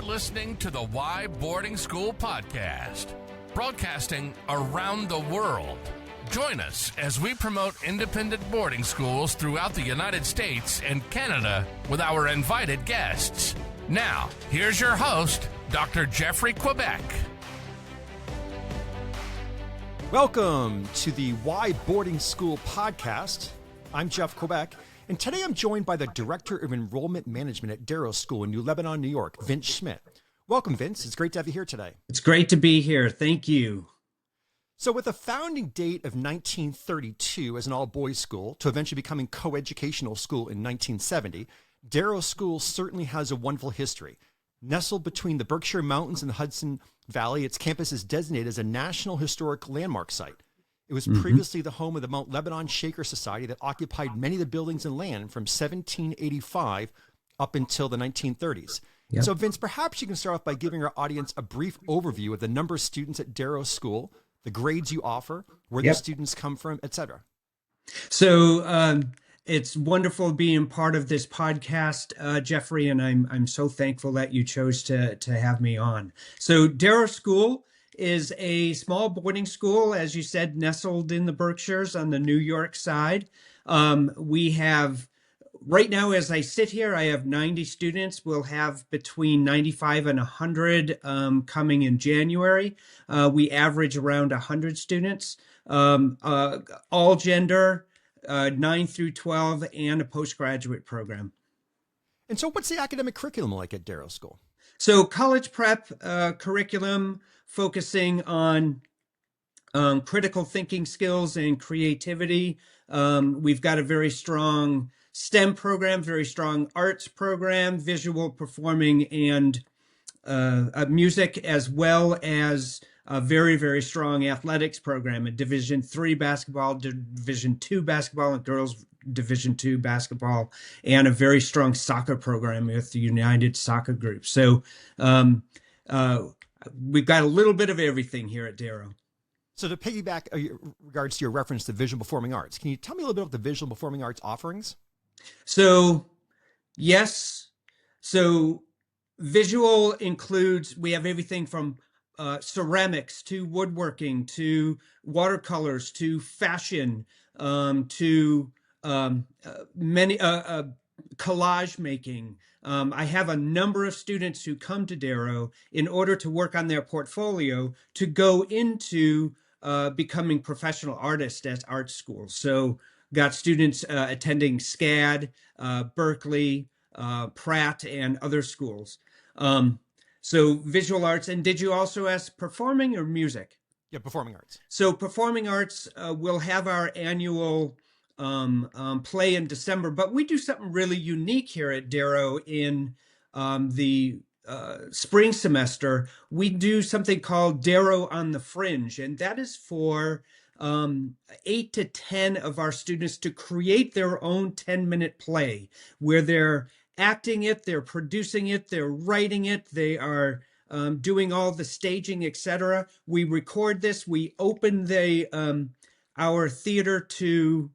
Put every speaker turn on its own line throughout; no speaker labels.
listening to the Why Boarding School podcast, broadcasting around the world. Join us as we promote independent boarding schools throughout the United States and Canada with our invited guests. Now, here's your host, Dr. Jeffrey Quebec.
Welcome to the Why Boarding School podcast. I'm Jeff Quebec, and today I'm joined by the Director of Enrollment Management at Darrow School in New Lebanon, New York, Vince Schmidt. Welcome, Vince. It's great to have you here today.
It's great to be here. Thank you.
So with a founding date of 1932 as an all-boys school to eventually becoming co-educational school in 1970, Darrow School certainly has a wonderful history. Nestled between the Berkshire Mountains and the Hudson Valley, its campus is designated as a National Historic Landmark Site. It was previously the home of the Mount Lebanon Shaker Society that occupied many of the buildings and land from 1785 up until the 1930s.
Yep.
So Vince, perhaps you can start off by giving our audience a brief overview of the number of students at Darrow School, the grades you offer, where the students come from, etc.
So it's wonderful being part of this podcast, Jeffrey, and I'm so thankful that you chose to have me on. So Darrow School is a small boarding school, as you said, nestled in the Berkshires on the New York side. We have, right now as I sit here, I have 90 students. We'll have between 95 and 100 coming in January. We average around 100 students, all gender, 9 through 12, and a postgraduate program.
And so what's the academic curriculum like at Darrow School?
So college prep curriculum focusing on critical thinking skills and creativity. We've got a very strong STEM program, very strong arts program, visual performing and music, as well as a very, very strong athletics program, a Division III basketball, Division II basketball, and girls Division II basketball, and a very strong soccer program with the United Soccer Group. So we've got a little bit of everything here at Darrow.
So to piggyback regards to your reference to visual performing arts, can you tell me a little bit about the visual performing arts offerings?
So, yes. So visual includes, we have everything from ceramics to woodworking to watercolors to fashion to many collage making. I have a number of students who come to Darrow in order to work on their portfolio to go into becoming professional artists at art schools. So got students attending SCAD, Berkeley, Pratt, and other schools. So visual arts. And did you also ask performing or music?
Yeah, performing arts. So
performing arts, we'll have our annual play in December, but we do something really unique here at Darrow in the spring semester. We do something called Darrow on the Fringe, and that is for 8 to 10 of our students to create their own 10-minute play where they're acting it, they're producing it, they're writing it, they are doing all the staging, etc. We record this. We open our theater to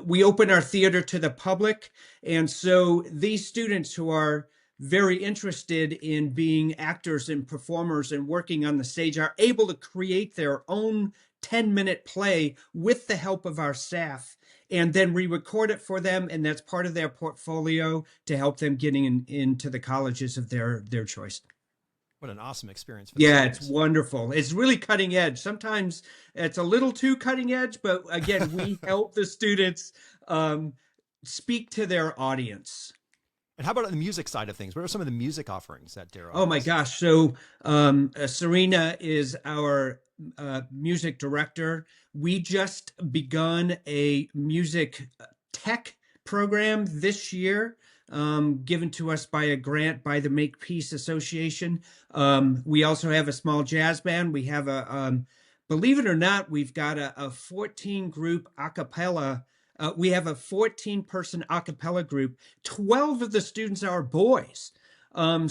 we open our theater to the public. And so these students who are very interested in being actors and performers and working on the stage are able to create their own 10-minute play with the help of our staff. And then we record it for them, and that's part of their portfolio to help them getting into the colleges of their choice.
What an awesome experience.
It's wonderful. It's really cutting edge. Sometimes it's a little too cutting edge, but again, we help the students speak to their audience.
And how about on the music side of things? What are some of the music offerings at Darrow?
Oh my gosh. So Serena is our music director. We just begun a music tech program this year, given to us by a grant by the Makepeace Association. We also have a small jazz band. We have believe it or not, we've got a 14 group a cappella. We have a 14-person a cappella group. 12 of the students are boys. And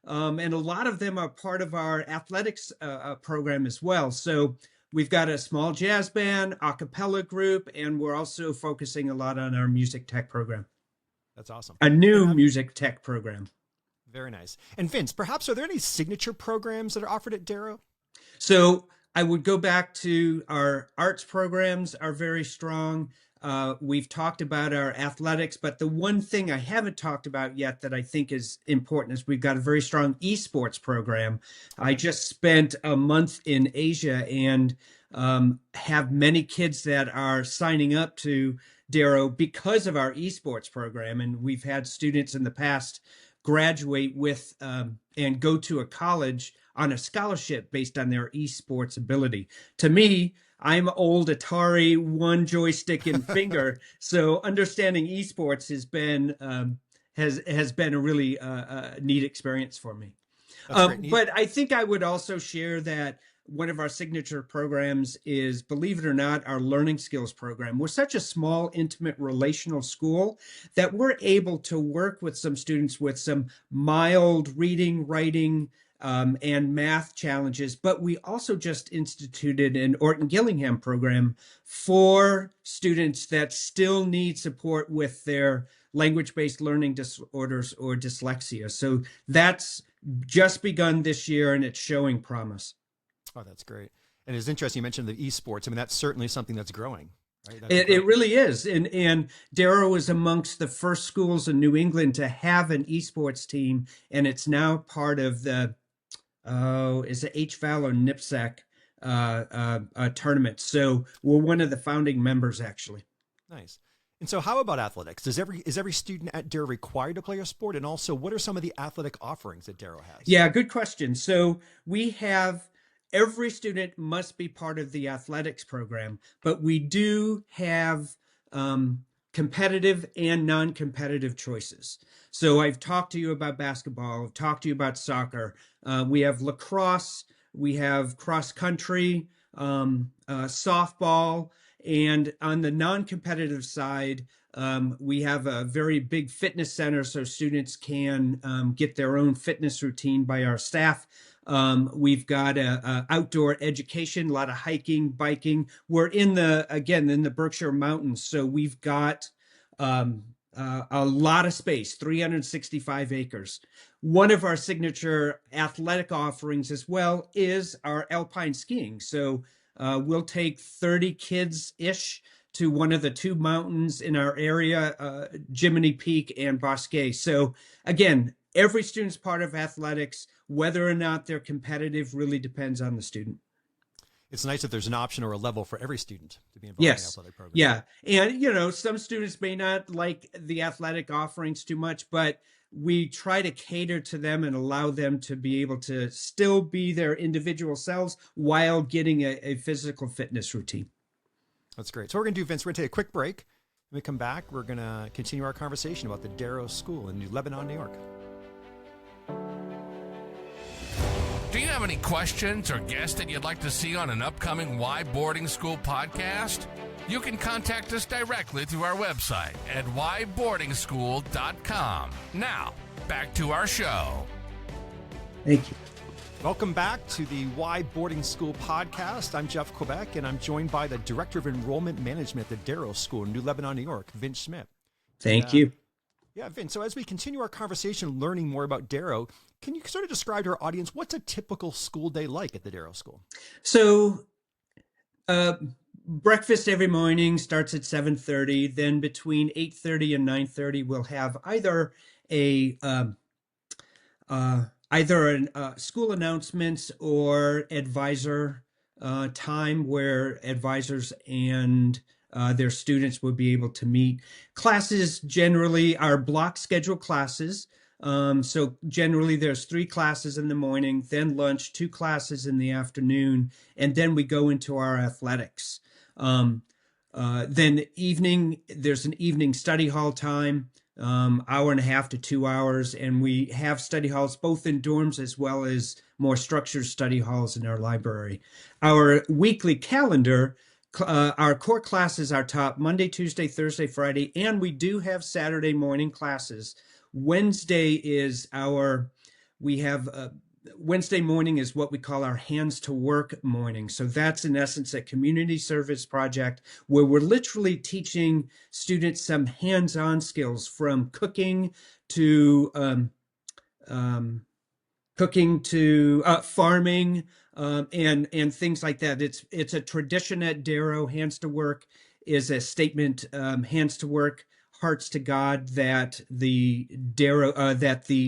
a lot of them are part of our athletics program as well. So we've got a small jazz band, a cappella group, and we're also focusing a lot on our music tech program.
That's awesome.
A new music tech program.
Very nice. And Vince, perhaps are there any signature programs that are offered at Darrow?
So I would go back to our arts programs are very strong. We've talked about our athletics, but the one thing I haven't talked about yet that I think is important is we've got a very strong esports program.
Okay.
I just spent a month in Asia and have many kids that are signing up to Darrow because of our esports program. And we've had students in the past graduate with and go to a college on a scholarship based on their esports ability. To me, I'm old Atari, one joystick and finger, so understanding esports has been a really neat experience for me. But I think I would also share that one of our signature programs is, believe it or not, our learning skills program. We're such a small, intimate, relational school that we're able to work with some students with some mild reading, writing, and math challenges. But we also just instituted an Orton Gillingham program for students that still need support with their language-based learning disorders or dyslexia. So that's just begun this year, and it's showing promise.
Oh, that's great. And it's interesting you mentioned the esports. I mean, that's certainly something that's growing. Right?
It really is. And Darrow is amongst the first schools in New England to have an esports team, and it's now part of the, is it HVAL or NIPSAC tournament. So we're one of the founding members, actually.
Nice. And so how about athletics? Is every student at Darrow required to play a sport? And also, what are some of the athletic offerings that Darrow has?
Yeah, good question. So we have every student must be part of the athletics program, but we do have competitive and non-competitive choices. So I've talked to you about basketball, I've talked to you about soccer. We have lacrosse, we have cross country, softball, and on the non-competitive side, we have a very big fitness center so students can get their own fitness routine by our staff. We've got a outdoor education, a lot of hiking, biking. We're in the Berkshire Mountains, so we've got a lot of space, 365 acres. One of our signature athletic offerings as well is our alpine skiing. So we'll take 30 kids-ish to one of the two mountains in our area, Jiminy Peak and Bosquet. So again, every student's part of athletics. Whether or not they're competitive really depends on the student.
It's nice that there's an option or a level for every student to be involved in the athletic program.
Yeah. And, some students may not like the athletic offerings too much, but we try to cater to them and allow them to be able to still be their individual selves while getting a physical fitness routine.
That's great. So what we're going to do, Vince, we're going to take a quick break. When we come back, we're going to continue our conversation about the Darrow School in Lebanon, New York.
Do you have any questions or guests that you'd like to see on an upcoming Why Boarding School podcast? You can contact us directly through our website at whyboardingschool.com. Now, back to our show.
Thank you.
Welcome back to the Why Boarding School podcast. I'm Jeff Quebec, and I'm joined by the Director of Enrollment Management at the Darrow School in New Lebanon, New York, Vince Schmidt.
Thank you.
Yeah, Vince, so as we continue our conversation learning more about Darrow, can you sort of describe to our audience what's a typical school day like at the Darrow School?
So breakfast every morning starts at 7:30. Then between 8:30 and 9:30, we'll have either school announcements or advisor time where advisors and their students will be able to meet. Classes generally are block schedule classes. So generally there's 3 classes in the morning, then lunch, 2 classes in the afternoon, and then we go into our athletics. Then evening, there's an evening study hall time, hour and a half to 2 hours, and we have study halls both in dorms as well as more structured study halls in our library. Our weekly calendar, our core classes are taught Monday, Tuesday, Thursday, Friday, and we do have Saturday morning classes. Wednesday morning is what we call our hands to work morning. So that's in essence a community service project where we're literally teaching students some hands-on skills from cooking to cooking to farming, and things like that. It's a tradition at Darrow. Hands to work is a statement. Hands to work, hearts to God, that the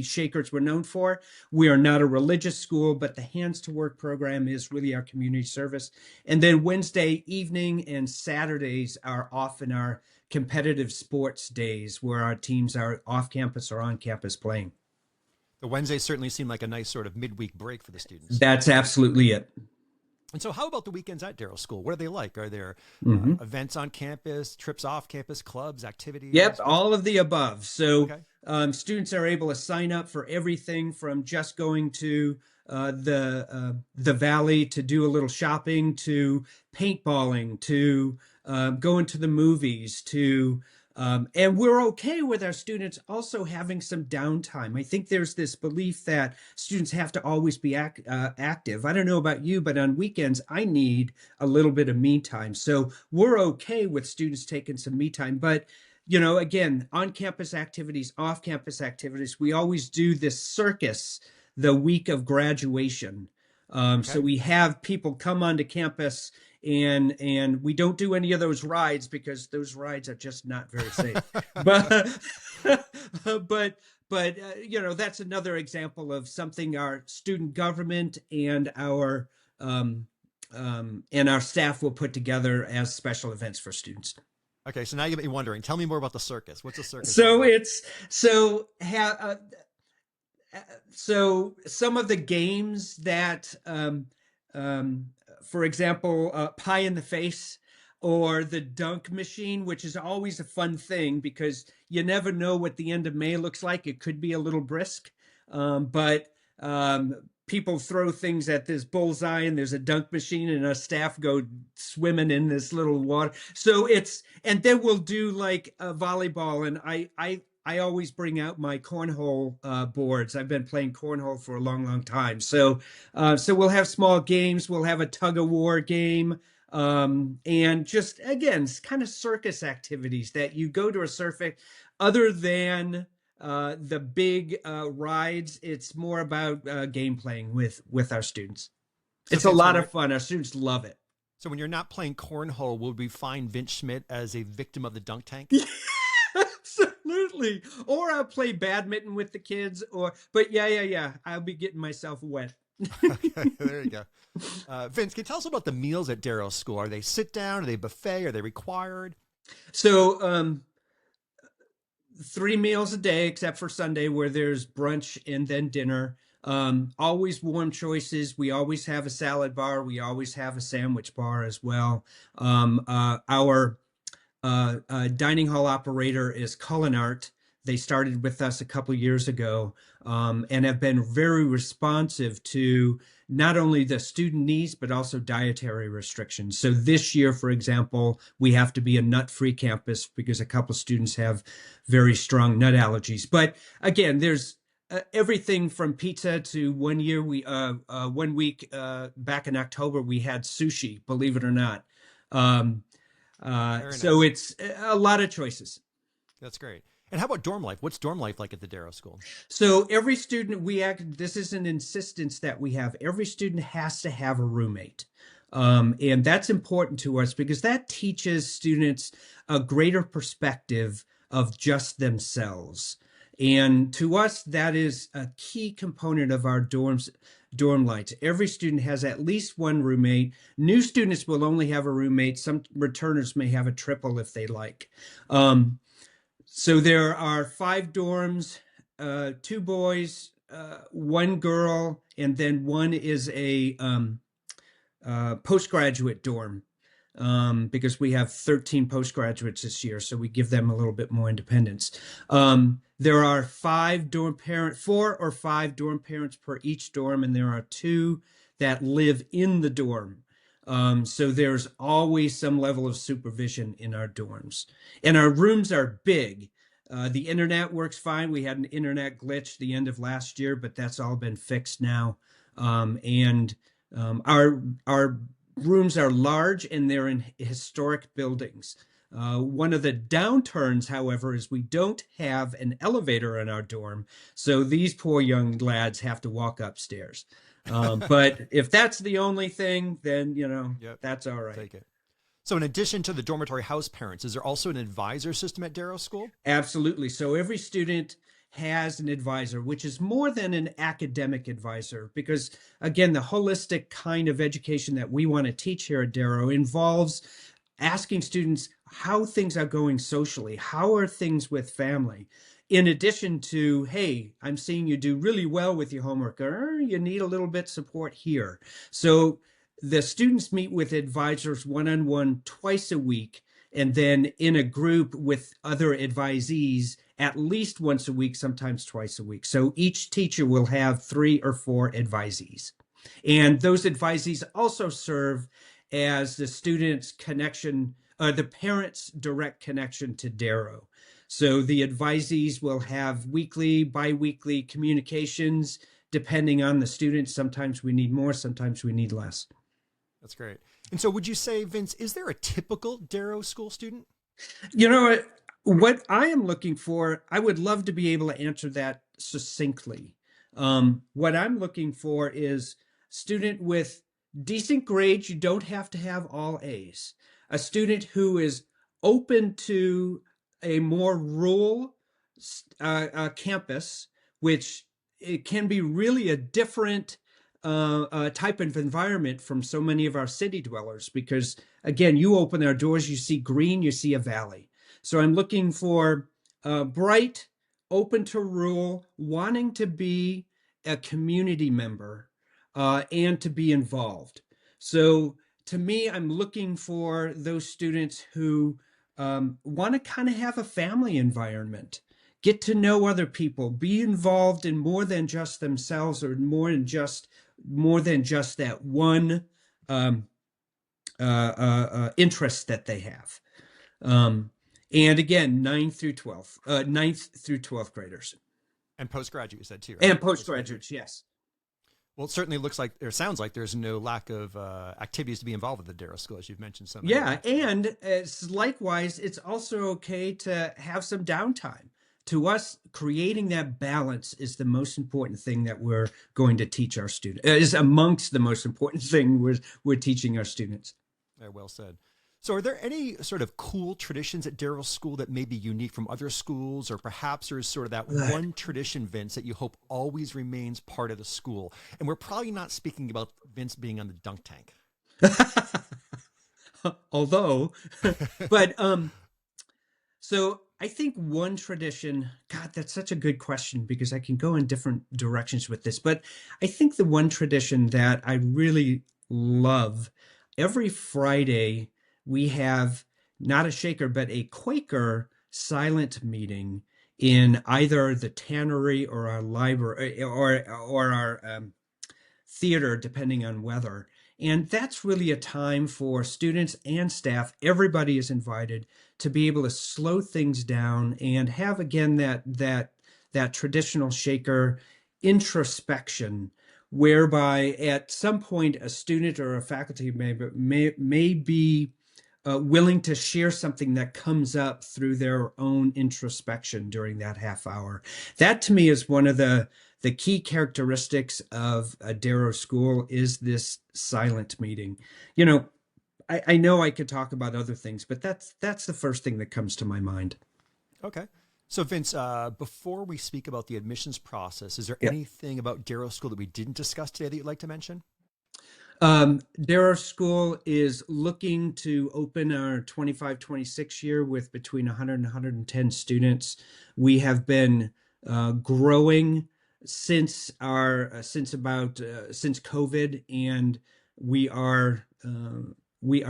Shakers were known for. We are not a religious school, but the Hands to Work program is really our community service. And then Wednesday evening and Saturdays are often our competitive sports days, where our teams are off campus or on campus playing.
The Wednesdays certainly seem like a nice sort of midweek break for the students.
That's absolutely it.
And so how about the weekends at Darrow School? What are they like? Are there events on campus, trips off campus, clubs, activities?
Yep, all of the above. So
Okay.
Students are able to sign up for everything from just going to the valley to do a little shopping, to paintballing, to going to the movies, to and we're okay with our students also having some downtime. I think there's this belief that students have to always be active. I don't know about you, but on weekends, I need a little bit of me time. So we're okay with students taking some me time. But, again, on-campus activities, off-campus activities, we always do this circus the week of graduation. So we have people come onto campus, and we don't do any of those rides because those rides are just not very safe. but that's another example of something our student government and our staff will put together as special events for students.
Okay, so now you may be wondering, tell me more about the circus. What's a circus?
So some of the games that, for example, Pie in the Face, or the dunk machine, which is always a fun thing because you never know what the end of May looks like. It could be a little brisk, but people throw things at this bullseye, and there's a dunk machine, and our staff go swimming in this little water. So and then we'll do like a volleyball, and I always bring out my cornhole boards. I've been playing cornhole for a long, long time. So we'll have small games. We'll have a tug of war game, and just again, kind of circus activities that you go to a circuit. Other than the big rides, it's more about game playing with our students. So it's a lot of fun. Our students love it.
So when you're not playing cornhole, would we find Vince Schmidt as a victim of the dunk tank?
Absolutely. Or I'll play badminton with the kids, but yeah. I'll be getting myself wet.
Okay, there you go. Vince, can you tell us about the meals at Darrow School? Are they sit down? Are they buffet? Are they required?
So 3 meals a day, except for Sunday, where there's brunch and then dinner. Always warm choices. We always have a salad bar. We always have a sandwich bar as well. Our dining hall operator is Culinart. They started with us a couple years ago, and have been very responsive to not only the student needs, but also dietary restrictions. So this year, for example, we have to be a nut-free campus because a couple students have very strong nut allergies. But again, there's everything from pizza to one week back in October, we had sushi, believe it or not. So it's a lot of choices.
That's great. And how about dorm life? What's dorm life like at the Darrow School?
So every student, this is an insistence that we have. Every student has to have a roommate. And that's important to us because that teaches students a greater perspective of just themselves. And to us, that is a key component of our dorm life. Every student has at least one roommate. New students will only have a roommate. Some returners may have a triple if they like. So there are 5 dorms, 2 boys, 1 girl, and then one is a postgraduate dorm, because we have 13 postgraduates this year, so we give them a little bit more independence. There are 4 or 5 dorm parents per each dorm, and there are 2 that live in the dorm. So there's always some level of supervision in our dorms. And our rooms are big. The internet works fine. We had an internet glitch the end of last year, but that's all been fixed now. Our rooms are large, and they're in historic buildings. One of the downturns, however, is we don't have an elevator in our dorm, so these poor young lads have to walk upstairs. But if that's the only thing, then,
Yep.
that's all right.
Take it. So in addition to the dormitory house parents, is there also an advisor system at Darrow School?
Absolutely. So every student has an advisor, which is more than an academic advisor, because again, the holistic kind of education that we want to teach here at Darrow involves asking students how things are going socially, how are things with family, in addition to, hey, I'm seeing you do really well with your homework, or you need a little bit support here. So the students meet with advisors one-on-one twice a week, and then in a group with other advisees at least once a week, sometimes twice a week. So each teacher will have 3 or 4 advisees. And those advisees also serve as the student's connection, the parents' direct connection to Darrow. So the advisees will have weekly, bi-weekly communications depending on the student. Sometimes we need more, sometimes we need less.
That's great. And so would you say, Vince, is there a typical Darrow School student?
What I am looking for, I would love to be able to answer that succinctly. What I'm looking for is student with decent grades. You don't have to have all A's. A student who is open to a more rural campus, which it can be really a different type of environment from so many of our city dwellers, because again, you open our doors, you see green, you see a valley. So I'm looking for bright, open to rural, wanting to be a community member and to be involved. So to me, I'm looking for those students who want to kind of have a family environment, get to know other people, be involved in more than just themselves, or more than just that one interest that they have. And again, 9th through 12th graders.
And postgraduate, you said too, right?
And postgraduates, yes.
Well, it certainly looks like, or sounds like, there's no lack of activities to be involved with the Darrow School, as you've mentioned so many.
Yeah, and likewise, it's also okay to have some downtime. To us, creating that balance is the most important thing that we're going to teach our students. Is amongst the most important thing we're teaching our students.
Very well said. So are there any sort of cool traditions at Darrow School that may be unique from other schools, or perhaps there's sort of that one tradition, Vince, that you hope always remains part of the school? And we're probably not speaking about Vince being on the dunk tank.
Although, but so I think one tradition, God, that's such a good question, because I can go in different directions with this. But I think the one tradition that I really love, every Friday, we have not a Shaker, but a Quaker silent meeting in either the tannery or our library or our theater, depending on weather. And that's really a time for students and staff. Everybody is invited to be able to slow things down and have, again, that traditional Shaker introspection, whereby at some point a student or a faculty may be willing to share something that comes up through their own introspection during that half hour. That to me is one of the key characteristics of a Darrow School, is this silent meeting. I know I could talk about other things, but that's the first thing that comes to my mind.
Okay. So Vince, before we speak about the admissions process, is there anything about Darrow School that we didn't discuss today that you'd like to mention?
Darrow School is looking to open our 25-26 year with between 100 and 110 students. We have been growing since COVID, and we are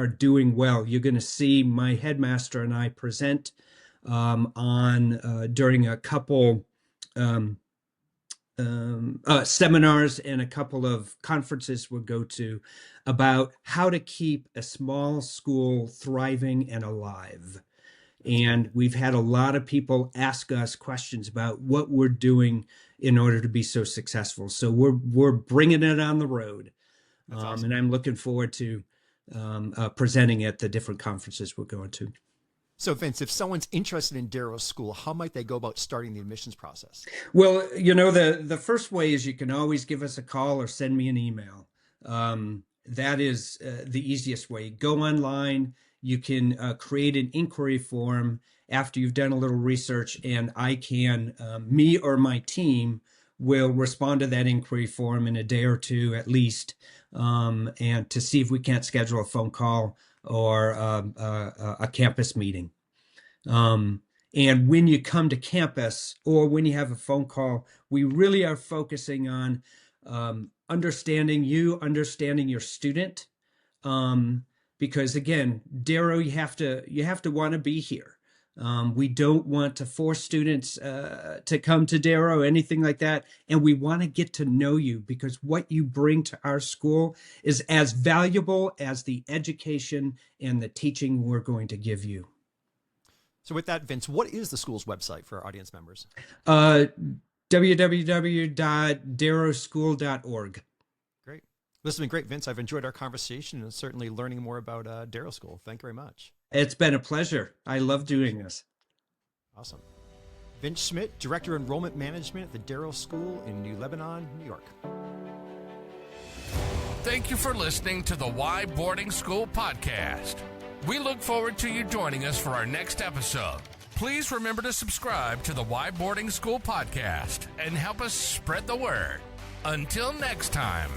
doing well. You're going to see my headmaster and I present during a couple seminars and a couple of conferences we'll go to about how to keep a small school thriving and alive. And we've had a lot of people ask us questions about what we're doing in order to be so successful. So we're bringing it on the road.
Awesome.
And I'm looking forward to presenting at the different conferences we're going to.
So, Vince, if someone's interested in Darrow School, how might they go about starting the admissions process?
Well, the first way is you can always give us a call or send me an email. That is the easiest way. Go online. You can create an inquiry form after you've done a little research, and I can, me or my team will respond to that inquiry form in a day or two at least, and to see if we can't schedule a phone call or a campus meeting. And when you come to campus or when you have a phone call, we really are focusing on understanding your student. Because again, Darrow, you have to want to be here. We don't want to force students to come to Darrow, anything like that. And we want to get to know you, because what you bring to our school is as valuable as the education and the teaching we're going to give you.
So with that, Vince, what is the school's website for our audience members?
www.darrowschool.org.
Great. This has been great, Vince. I've enjoyed our conversation and certainly learning more about Darrow School. Thank you very much.
It's been a pleasure. I love doing this.
Awesome. Vince Schmidt, Director of Enrollment Management at the Darrow School in New Lebanon, New York.
Thank you for listening to the Why Boarding School podcast. We look forward to you joining us for our next episode. Please remember to subscribe to the Why Boarding School podcast and help us spread the word. Until next time.